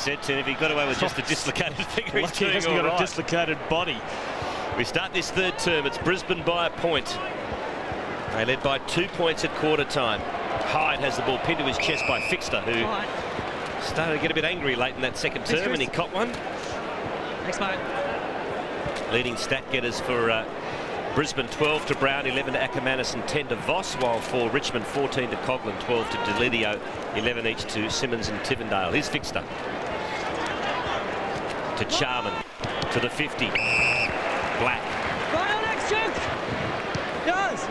said, Tim, if he got away with just a dislocated finger, he's doing hasn't got a dislocated body. We start this third term. It's Brisbane by a point. They led by 2 points at quarter time. Hyde has the ball pinned to his chest by Fixter, who started to get a bit angry late in that second term, and he caught one. Thanks, mate. Leading stat getters for Brisbane, 12 to Brown, 11 to Ackermanis and 10 to Voss, while for Richmond, 14 to Coghlan, 12 to Delidio, 11 each to Simmons and Tivendale. Here's Fixter. To Charman, to the 50. Black.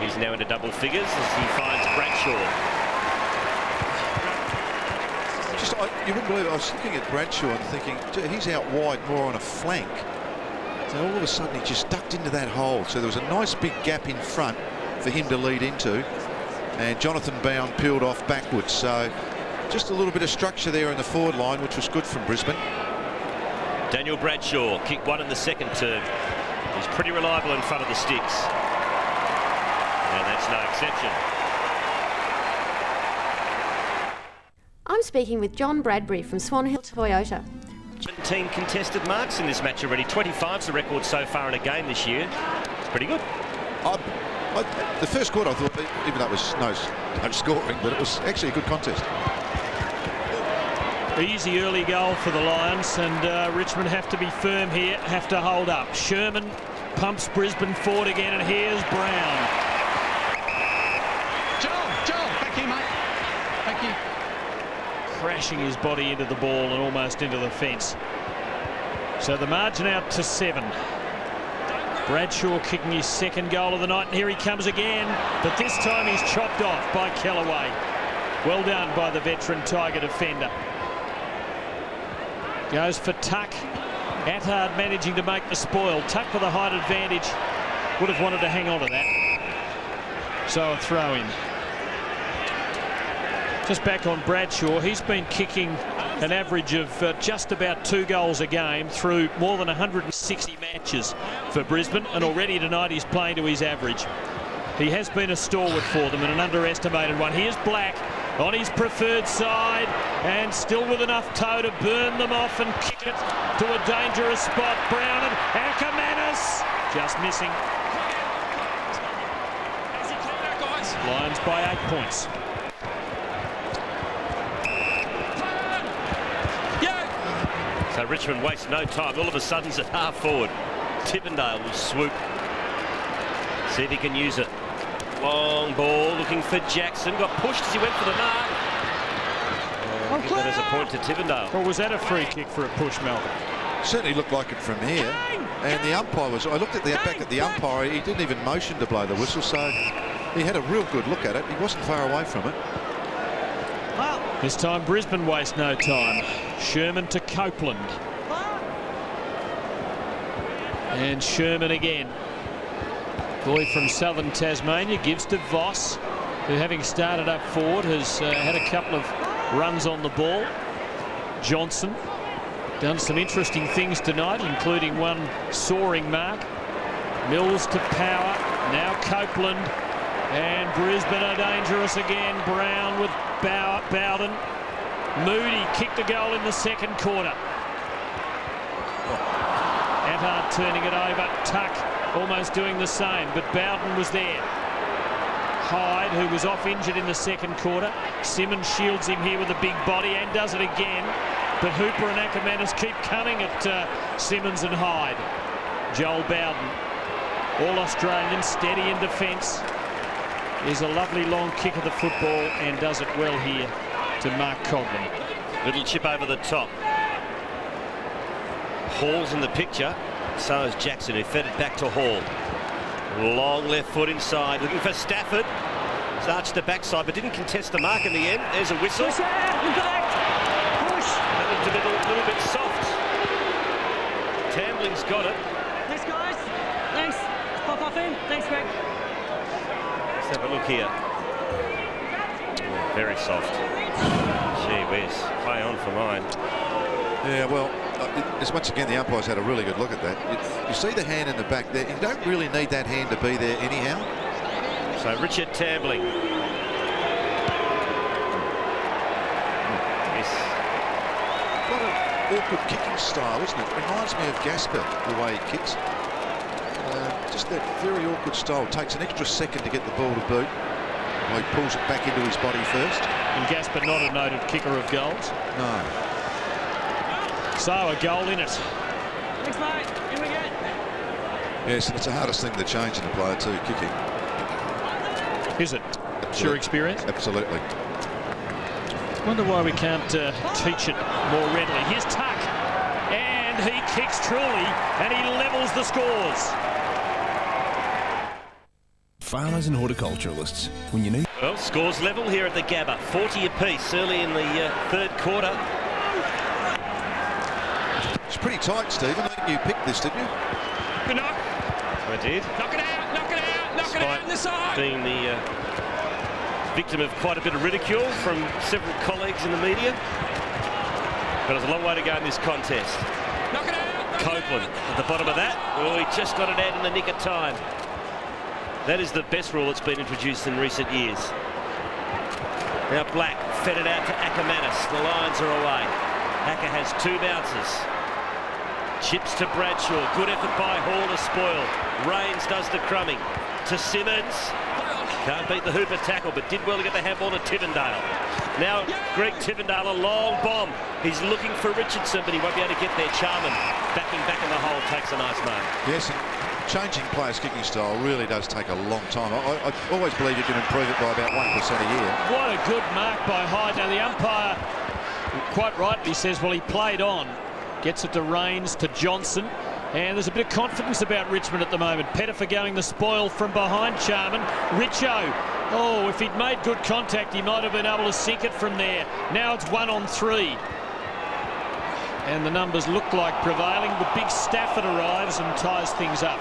He's now into double figures as he finds Bradshaw. You wouldn't believe it. I was looking at Bradshaw and thinking, gee, he's out wide more on a flank. So all of a sudden he just ducked into that hole. So there was a nice big gap in front for him to lead into. And Jonathan Bound peeled off backwards. So just a little bit of structure there in the forward line, which was good from Brisbane. Daniel Bradshaw kicked one in the second term. He's pretty reliable in front of the sticks. And that's no exception. I'm speaking with John Bradbury from Swan Hill Toyota. 17 contested marks in this match already. 25's the record so far in a game this year. It's pretty good. The first quarter, I thought, even though it was no scoring, but it was actually a good contest. Easy early goal for the Lions, and Richmond have to be firm here, have to hold up. Sherman pumps Brisbane forward again, and here's Brown. Joel, back here, mate. Thank you. Crashing his body into the ball and almost into the fence. So the margin out to 7. Bradshaw kicking his second goal of the night, and here he comes again, but this time he's chopped off by Kellaway. Well done by the veteran Tiger defender. Goes for Tuck. Attard managing to make the spoil. Tuck with a height advantage. Would have wanted to hang on to that. So a throw in. Just back on Bradshaw, he's been kicking an average of just about 2 goals a game through more than 160 matches for Brisbane, and already tonight he's playing to his average. He has been a stalwart for them and an underestimated one. Here's Black on his preferred side, and still with enough toe to burn them off and kick it to a dangerous spot. Brown and Ackermanis just missing. Lions by 8 points. So Richmond wastes no time. All of a sudden it's at half forward. Tivendale will swoop. See if he can use it. Long ball looking for Jackson. Got pushed as he went for the mark. Give that as a point to Tivendale. Or was that a free kick for a push, Melbourne? Certainly looked like it from here. And the umpire was, I looked at the back at the umpire, he didn't even motion to blow the whistle, so he had a real good look at it. He wasn't far away from it. This time Brisbane waste no time. Sherman to Copeland. And Sherman again. Boy from southern Tasmania gives to Voss, who, having started up forward, has had a couple of runs on the ball. Johnson done some interesting things tonight, including one soaring mark. Mills to Power. Now Copeland. And Brisbane are dangerous again. Brown with Bowden. Moody kicked a goal in the second quarter. Attard turning it over. Tuck almost doing the same, but Bowden was there. Hyde, who was off injured in the second quarter. Simmons shields him here with a big body and does it again. But Hooper and Ackermanis keep coming at Simmons and Hyde. Joel Bowden, all Australian, steady in defence. Is a lovely long kick of the football and does it well here to Mark Coghlan. Little chip over the top. Hall's in the picture. So is Jackson, who fed it back to Hall. Long left foot inside, looking for Stafford. It's arched the backside, but didn't contest the mark in the end. There's a whistle. Push out, push. That looked a little bit soft. Tambling's got it. Thanks, guys. Thanks. Pop off in. Thanks, Greg. Let's have a look here. Very soft. Gee whiz. Play on for mine. Yeah, well, once again, the umpires had a really good look at that. You see the hand in the back there. You don't really need that hand to be there anyhow. So Richard Tambling. Yes. awkward kicking style, isn't it? It reminds me of Gasper, the way he kicks. Just that very awkward style. Takes an extra second to get the ball to boot. Well, he pulls it back into his body first. And Gasper not a noted kicker of goals. No. So a goal in it. Thanks, mate. In we get. Yes, and it's the hardest thing to change in a player too, kicking. Is it? It's your experience? Absolutely. Wonder why we can't teach it more readily. Here's Tuck. And he kicks truly, and he levels the scores. Farmers and horticulturalists, when you need... Well, scores level here at the Gabba. 40 apiece early in the third quarter. It's pretty tight, Stephen. I think you picked this, didn't you? Good knock. I did. Knock it out. Knock it out. Knock it out in the side. Being the victim of quite a bit of ridicule from several colleagues in the media. But there's a long way to go in this contest. Knock it out. Copeland at the bottom of that. Oh, he just got it out in the nick of time. That is the best rule that's been introduced in recent years. Now Black fed it out to Ackermanis. The Lions are away. Acker has 2 bounces. Chips to Bradshaw. Good effort by Hall to spoil. Rains does the crumbing. To Simmons. Can't beat the Hooper tackle, but did well to get the handball to Tivendale. Now Greg Tivendale, a long bomb. He's looking for Richardson, but he won't be able to get there. Charman backing back in the hole, takes a nice mark. Yes, and changing players' kicking style really does take a long time. I always believe you can improve it by about 1% a year. What a good mark by Hyde. Now the umpire quite rightly says, well, he played on. Gets it to Rains, to Johnson. And there's a bit of confidence about Richmond at the moment. Pettifer going the spoil from behind Charman. Richo. Oh, if he'd made good contact, he might have been able to sink it from there. Now it's 1 on 3. And the numbers look like prevailing. The big Stafford arrives and ties things up.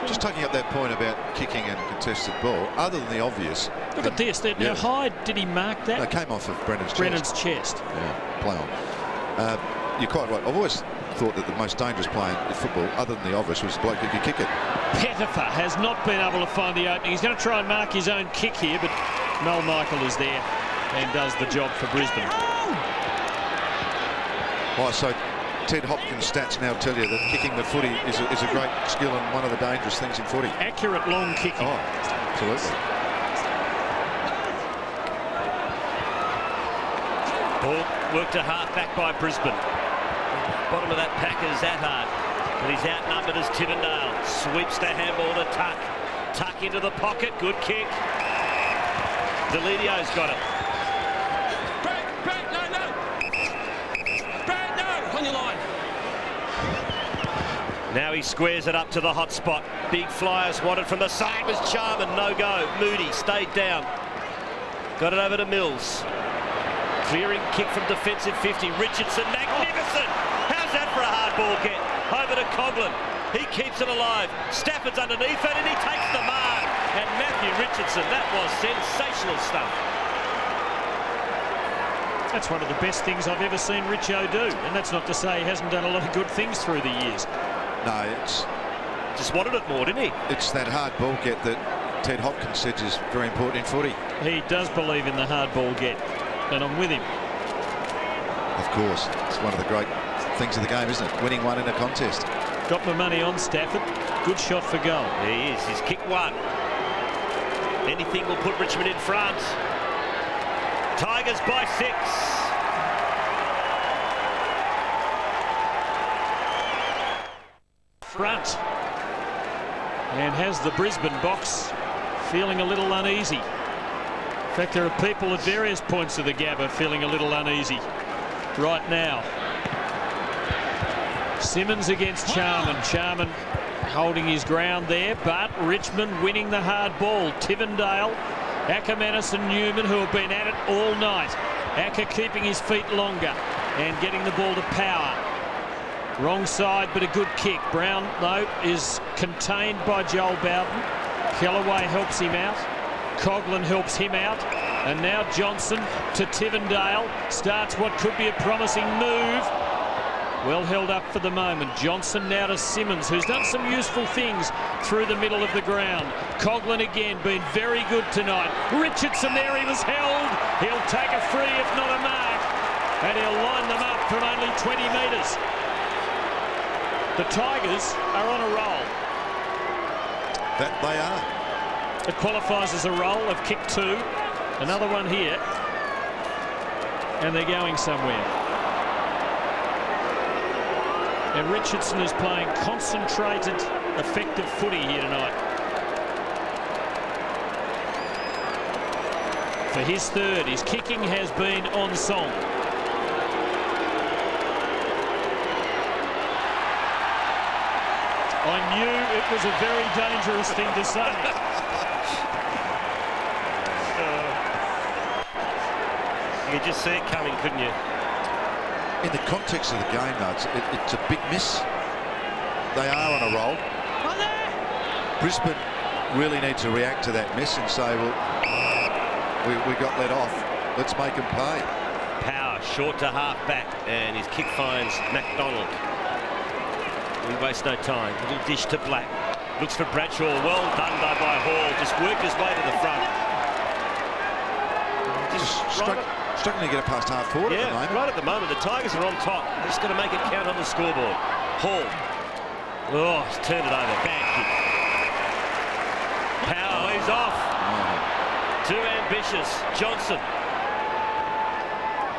Just taking up that point about kicking and contested ball, other than the obvious. Look at this. Now, Hyde, did he mark that? It came off of Brennan's chest. Yeah, play on. You're quite right. I've always thought that the most dangerous player in football, other than the obvious, was the bloke who could kick it. Pettifer has not been able to find the opening. He's going to try and mark his own kick here, but Mel Michael is there and does the job for Brisbane. Oh, so Ted Hopkins' stats now tell you that kicking the footy is a great skill and one of the dangerous things in footy. Accurate long kicking. Oh, absolutely. Ball worked a half back by Brisbane. Bottom of that pack is Attard, but he's outnumbered as Tivendale. Sweeps the handball to Tuck. Tuck into the pocket. Good kick. Delidio's got it. Brad, no. Brad, no. On your line. Now he squares it up to the hot spot. Big flyers wanted from the side was Charman. No go. Moody stayed down. Got it over to Mills. Clearing kick from defensive 50. Richardson, magnificent. How's that for a hard ball get? Over to Coughlin. He keeps it alive. Stafford's underneath it and he takes the mark. And Matthew Richardson, that was sensational stuff. That's one of the best things I've ever seen Richo do. And that's not to say he hasn't done a lot of good things through the years. No, it's... Just wanted it more, didn't he? It's that hard ball get that Ted Hopkins says is very important in footy. He does believe in the hard ball get. And I'm with him. Of course. It's one of the great things of the game, isn't it? Winning one in a contest. Got my money on Stafford. Good shot for goal. He is. He's kicked one. Anything will put Richmond in front. Tigers by 6. Front. And has the Brisbane box feeling a little uneasy. In fact, there are people at various points of the Gabba feeling a little uneasy right now. Simmons against Charman. Charman holding his ground there, but Richmond winning the hard ball. Tivendale, Ackermanis and Newman, who have been at it all night. Acker keeping his feet longer and getting the ball to Power. Wrong side, but a good kick. Brown, though, is contained by Joel Bowden. Kellaway helps him out. Coughlin helps him out. And now Johnson to Tivendale. Starts what could be a promising move. Well held up for the moment. Johnson now to Simmons, who's done some useful things through the middle of the ground. Coughlin again been very good tonight. Richardson there, he was held. He'll take a free if not a mark. and he'll line them up from only 20 metres. The Tigers are on a roll. That they are. It qualifies as a roll. They've kicked 2. Another one here. And they're going somewhere. And Richardson is playing concentrated, effective footy here tonight. For his 3rd, his kicking has been on song. I knew it was a very dangerous thing to say. You could just see it coming, couldn't you? In the context of the game, though, it's a big miss. They are on a roll. Brisbane really need to react to that miss and say, well, we got let off. Let's make them pay. Power short to half back, and his kick finds McDonald. We waste no time. Little dish to Black. Looks for Bradshaw. Well done though by Hall. Just worked his way to the front. Just struggling to get it past half forward at the moment. Right at the moment. The Tigers are on top. They're just going to make it count on the scoreboard. Hall. Oh, he's turned it over. Bad kick. Power. He's off. Too ambitious. Johnson.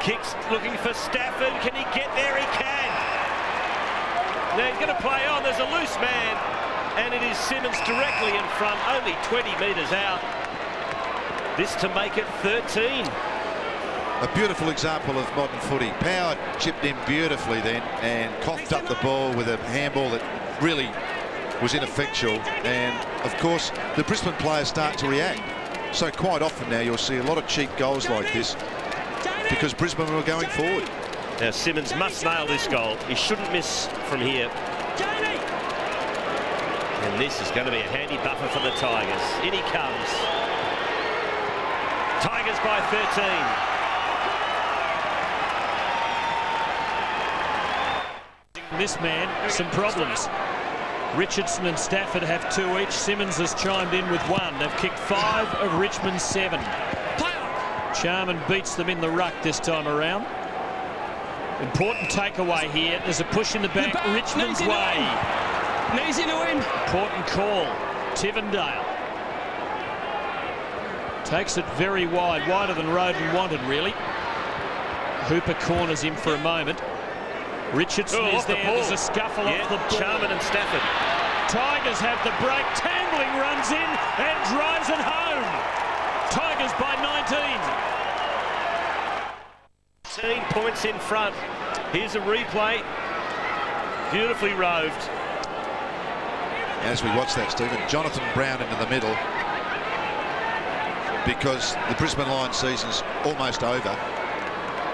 Kicks looking for Stafford. Can he get there? He can. Now he's going to play on. There's a loose man, and it is Simmons directly in front, only 20 metres out. This to make it 13. A beautiful example of modern footy. Power chipped in beautifully then and coughed up the ball with a handball that really was ineffectual. And of course, the Brisbane players start to react. So quite often now you'll see a lot of cheap goals like this because Brisbane were going forward. Now Simmons must nail this goal. He shouldn't miss from here. And this is going to be a handy buffer for the Tigers. In he comes. Tigers by 13. This man, some problems. Richardson and Stafford have 2 each. Simmons has chimed in with 1. They've kicked 5 of Richmond's 7. Charman beats them in the ruck this time around. Important takeaway here. There's a push in the back Richmond's way. Knees into him. Important call. Tivendale takes it very wide, wider than Roden wanted, really. Hooper corners him for a moment. Richardson is there. There's a scuffle off the ball. Charman and Stafford. Tigers have the break. Tambling runs in and drives it home. Tigers by 19. 13 points in front. Here's a replay. Beautifully roved. As we watch that, Stephen, Jonathan Brown into the middle because the Brisbane Lions season's almost over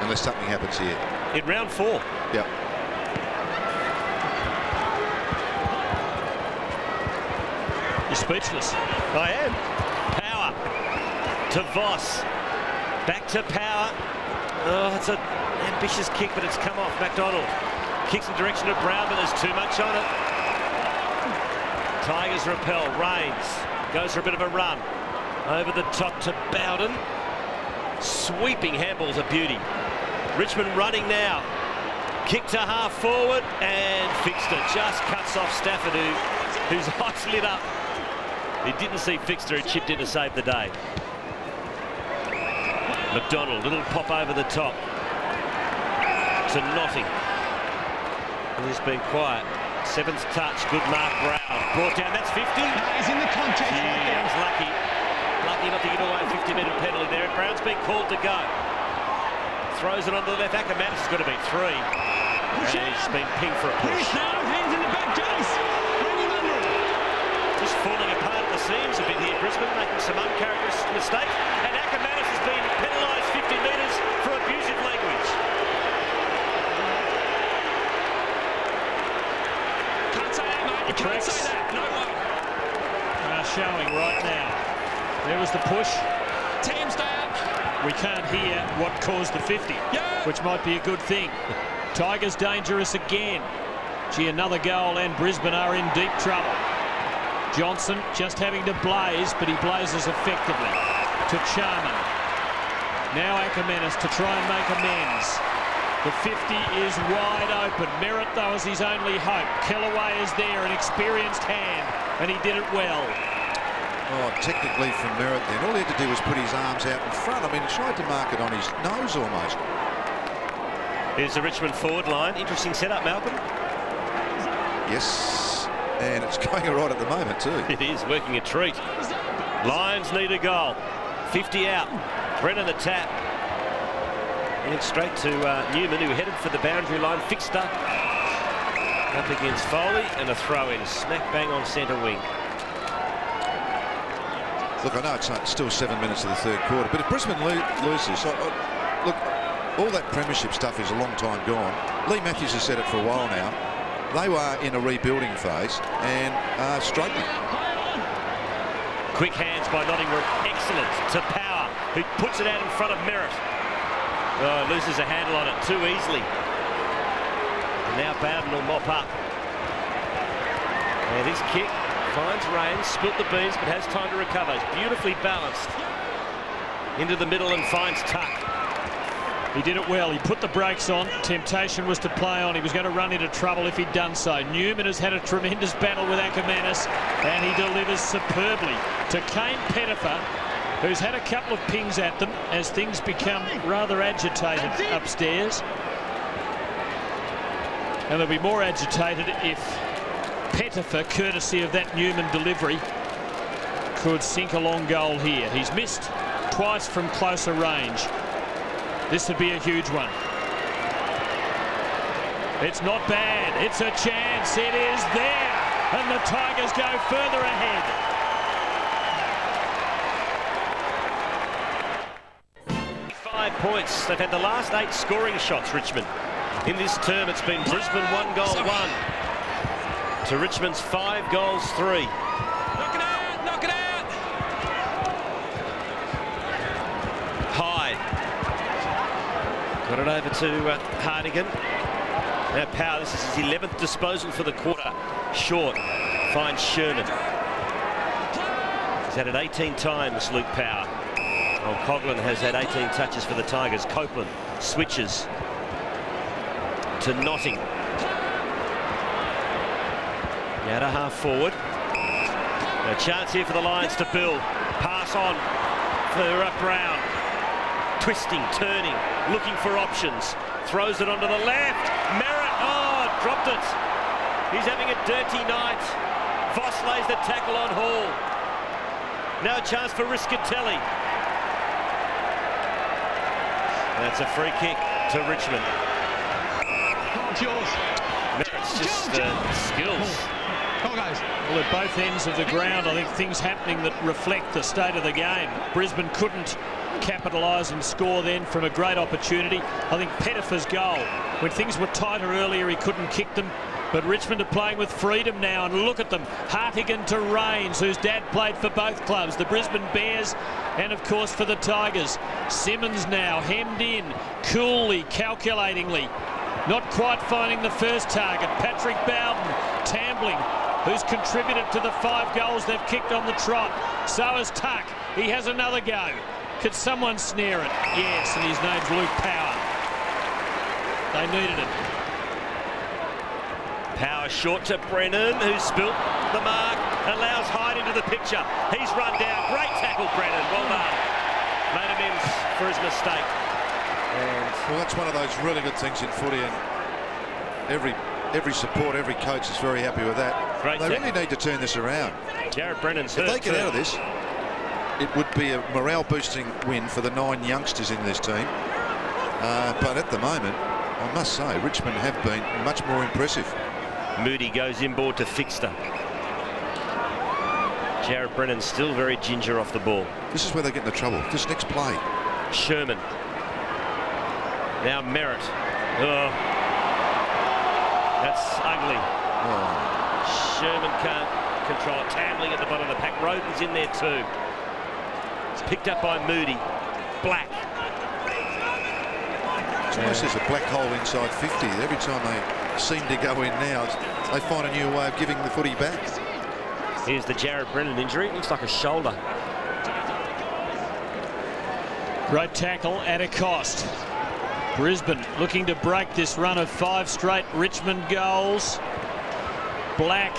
unless something happens here. In round 4. Yep. You're speechless. I am. Power to Voss. Back to Power. Oh, it's an ambitious kick, but it's come off. McDonald kicks in direction of Brown, but there's too much on it. Tigers repel. Rains goes for a bit of a run. Over the top to Bowden. Sweeping handball's a beauty. Richmond running now. Kick to half forward and Fixter just cuts off Stafford, whose eyes lit up. He didn't see Fixter, who chipped in to save the day. McDonald, little pop over the top to Notting. And he's been quiet. 7th touch, good mark. Brown brought down. That's 50. He's in the contest. He was lucky not to get away a 50-metre penalty there. And Brown's been called to go. Throws it on the left. Ackermanis has got to be 3. And he's been pinged for a push. Hands in the back, Jace. Just falling apart at the seams a bit here. Brisbane making some uncharacteristic mistakes. And Ackermanis has been penalised 50 metres for abusive language. Can't say that, mate. You can't say that. No way. Showing right now. There was the push. Tam's down. We can't hear what caused the 50, which might be a good thing. Tigers dangerous again. Gee, another goal and Brisbane are in deep trouble. Johnson just having to blaze, but he blazes effectively. To Charman. Now Ackermanis to try and make amends. The 50 is wide open. Merritt, though, is his only hope. Kellaway is there, an experienced hand, and he did it well. Oh, technically from Merritt then. All he had to do was put his arms out in front. I mean, he tried to mark it on his nose almost. Here's the Richmond forward line. Interesting setup, Malcolm. Yes, and it's going all right at the moment too. It is working a treat. Lions need a goal. 50 out. Brennan the tap. And straight to Newman, who headed for the boundary line. Fixed up against Foley, and a throw-in. Smack bang on centre wing. Look, I know it's still 7 minutes of the third quarter, but if Brisbane loses, look, all that premiership stuff is a long time gone. Lee Matthews has said it for a while now. They were in a rebuilding phase and are struggling. Quick hands by Nottingham. Excellent to Power, who puts it out in front of Merritt. Oh, loses a handle on it too easily. And now Bowden will mop up. And his kick finds Rains, spilt the beans, but has time to recover. It's beautifully balanced into the middle and finds Tuck. He did it well. He put the brakes on. Temptation was to play on. He was going to run into trouble if he'd done so. Newman has had a tremendous battle with Ackermanis, and he delivers superbly to Kane Pettifer, who's had a couple of pings at them as things become rather agitated upstairs. And they'll be more agitated if Pettifer, courtesy of that Newman delivery, could sink a long goal here. He's missed twice from closer range. This would be a huge one. It's not bad. It's a chance. It is there. And the Tigers go further ahead. Points. They've had the last 8 scoring shots, Richmond. In this term, it's been Brisbane 1 goal 1 to Richmond's 5 goals 3. Knock it out! Knock it out! Hyde got it over to Hardigan. Now Power, this is his 11th disposal for the quarter. Short finds Sherman. He's had it 18 times, Luke Power. Well, Coughlin has had 18 touches for the Tigers. Copeland switches to Notting. Out a half forward. A chance here for the Lions to build. Pass on for Brown. Twisting, turning, looking for options. Throws it onto the left. Merritt, oh, dropped it. He's having a dirty night. Voss lays the tackle on Hall. Now a chance for Riscatelli. That's a free kick to Richmond. Merritt's just skills. Well, at both ends of the ground, I think things happening that reflect the state of the game. Brisbane couldn't capitalise and score then from a great opportunity. I think Pettifer's goal, when things were tighter earlier, he couldn't kick them. But Richmond are playing with freedom now, and look at them. Hartigan to Rains, whose dad played for both clubs, the Brisbane Bears and, of course, for the Tigers. Simmons now hemmed in, coolly, calculatingly. Not quite finding the first target. Patrick Bowden, Tambling, who's contributed to the 5 goals they've kicked on the trot. So has Tuck. He has another go. Could someone snare it? Yes, and his name's Luke Power. They needed it. Power short to Brennan, who spilt the mark, allows Hyde into the picture. He's run down. Great tackle, Brennan. Well done. Made amends for his mistake. And well, that's one of those really good things in footy, and every support, every coach is very happy with that. Great they tackle. really need to turn this around. Jared Brennan's If hurt they get too. out of this, it would be a morale-boosting win for the 9 youngsters in this team. But at the moment, I must say, Richmond have been much more impressive. Moody goes inboard to Fixter. Jared Brennan still very ginger off the ball. This is where they get into trouble. This next play. Sherman. Now Merritt. Oh. That's ugly. Oh. Sherman can't control it. Tambling at the bottom of the pack. Roden's in there too. It's picked up by Moody. Black. It's almost as a black hole inside 50. Every time they seem to go in now, they find a new way of giving the footy back. Here's the Jared Brennan injury. It looks like a shoulder. Great tackle at a cost. Brisbane looking to break this run of 5 straight Richmond goals. Black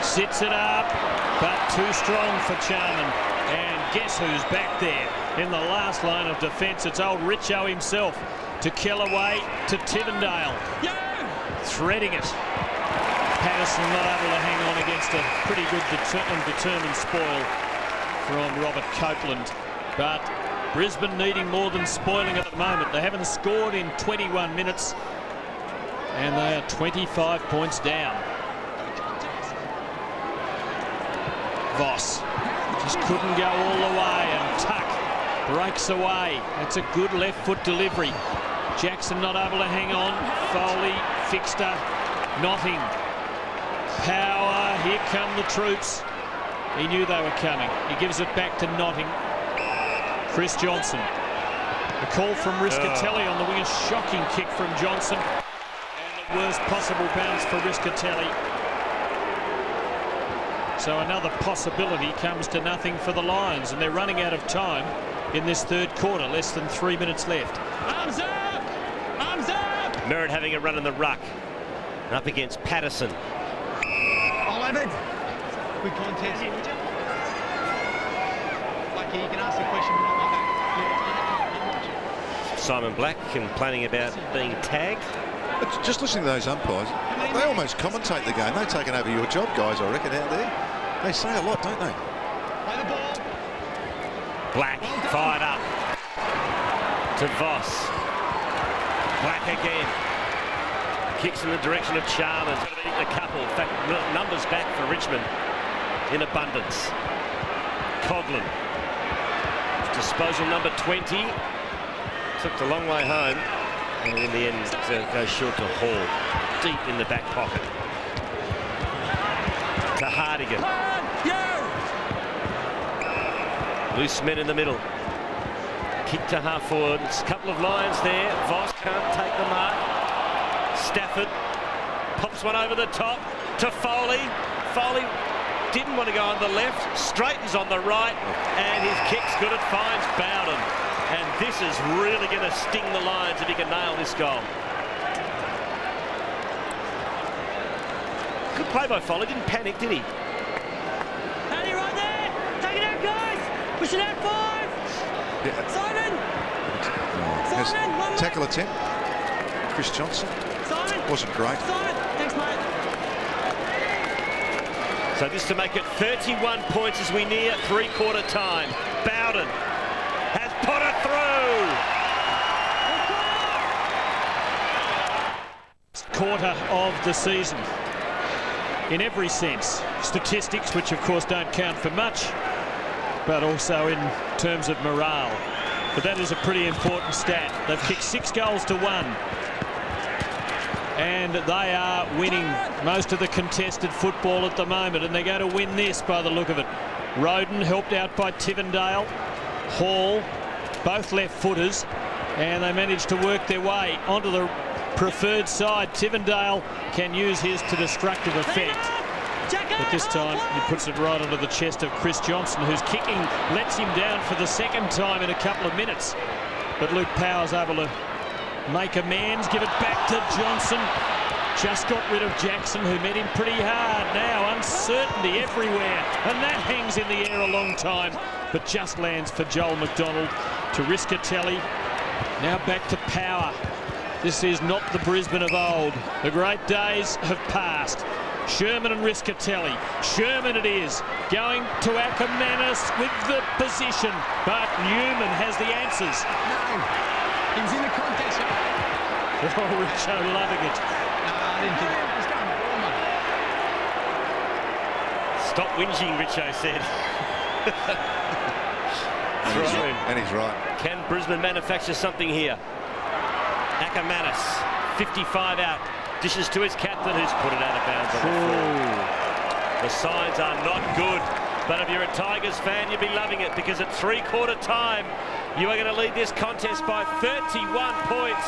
sits it up, but too strong for Charman. And guess who's back there in the last line of defence? It's old Richo himself to Kellaway to Tivendale. Threading it. Patterson not able to hang on against a pretty good determined spoil from Robert Copeland. But Brisbane needing more than spoiling at the moment. They haven't scored in 21 minutes and they are 25 points down. Voss just couldn't go all the way, and Tuck breaks away. That's a good left foot delivery. Jackson not able to hang on. Foley fixed her. Notting. Power. Here come the troops. He knew they were coming. He gives it back to Notting. Chris Johnson. A call from Riscatelli on the wing. A shocking kick from Johnson. And the worst possible bounce for Riscatelli. So another possibility comes to nothing for the Lions, and they're running out of time in this third quarter. Less than 3 minutes left. Arms up! Arms up! Merritt having a run in the ruck. Up against Patterson. 11. Quick contest. Like, you can ask a question, but not like that. Simon Black complaining about being tagged. But just listening to those umpires, they almost commentate the game. They're taking over your job, guys, I reckon, out there. They say a lot, don't they? Play the ball. Black fired up to Voss. Black again. Kicks in the direction of Charman. It's going to be a couple. In fact, numbers back for Richmond in abundance. Coughlin. Disposal number 20. Took the long way home. And in the end, goes short to Hall. Deep in the back pocket. To Hardigan. Loose men in the middle. Kick to half forward. It's a couple of lines there. Voss can't take the mark. Stafford pops one over the top to Foley. Foley didn't want to go on the left, straightens on the right, and his kick's good. It finds Bowden. And this is really going to sting the Lions if he can nail this goal. Good play by Foley. Didn't panic, did he? Paddy right there! Take it out, guys! Push it out, 5! Yeah. Simon! Yes. Simon, one Tackle attempt. Chris Johnson. Simon! Wasn't great. Simon! Thanks, mate. So this to make it 31 points as we near three-quarter time. Bowden has put it through. Quarter of the season. In every sense. Statistics, which of course don't count for much, but also in terms of morale. But that is a pretty important stat. They've kicked 6 goals to 1. And they are winning most of the contested football at the moment, and they're going to win this by the look of it. Roden helped out by Tivendale. Hall, both left footers, and they managed to work their way onto the preferred side. Tivendale can use his to destructive effect. But this time he puts it right onto the chest of Chris Johnson, whose kicking lets him down for the second time in a couple of minutes. But Luke Power's able to make amends, give it back to Johnson. Just got rid of Jackson, who met him pretty hard. Now uncertainty everywhere, and that hangs in the air a long time, but just lands for Joel McDonald to Riscatelli. Now back to Power. This is not the Brisbane of old. The great days have passed. Sherman and Riscatelli. Sherman it is, going to Ackermanis with the position, but Newman has the answers. No, he was in the contest. Oh, Richo loving it. No, I didn't think it. He's going to Stop whinging, Richo said. And he's right. Can Brisbane manufacture something here? Ackermanis, 55 out. Dishes to his captain, who's put it out of bounds on the floor. The signs are not good, but if you're a Tigers fan, you'll be loving it, because at three-quarter time, you are going to lead this contest by 31 points.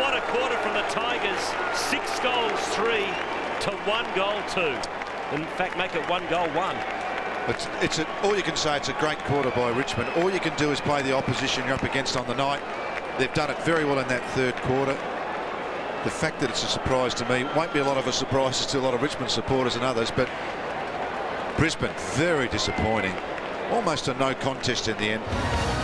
What a quarter from the Tigers. 6 goals, 3 to 1 goal, 2. In fact, make it 1 goal, 1. All you can say, it's a great quarter by Richmond. All you can do is play the opposition you're up against on the night. They've done it very well in that third quarter. The fact that it's a surprise to me, won't be a lot of a surprises to a lot of Richmond supporters and others, but Brisbane very disappointing. Almost a no contest in the end.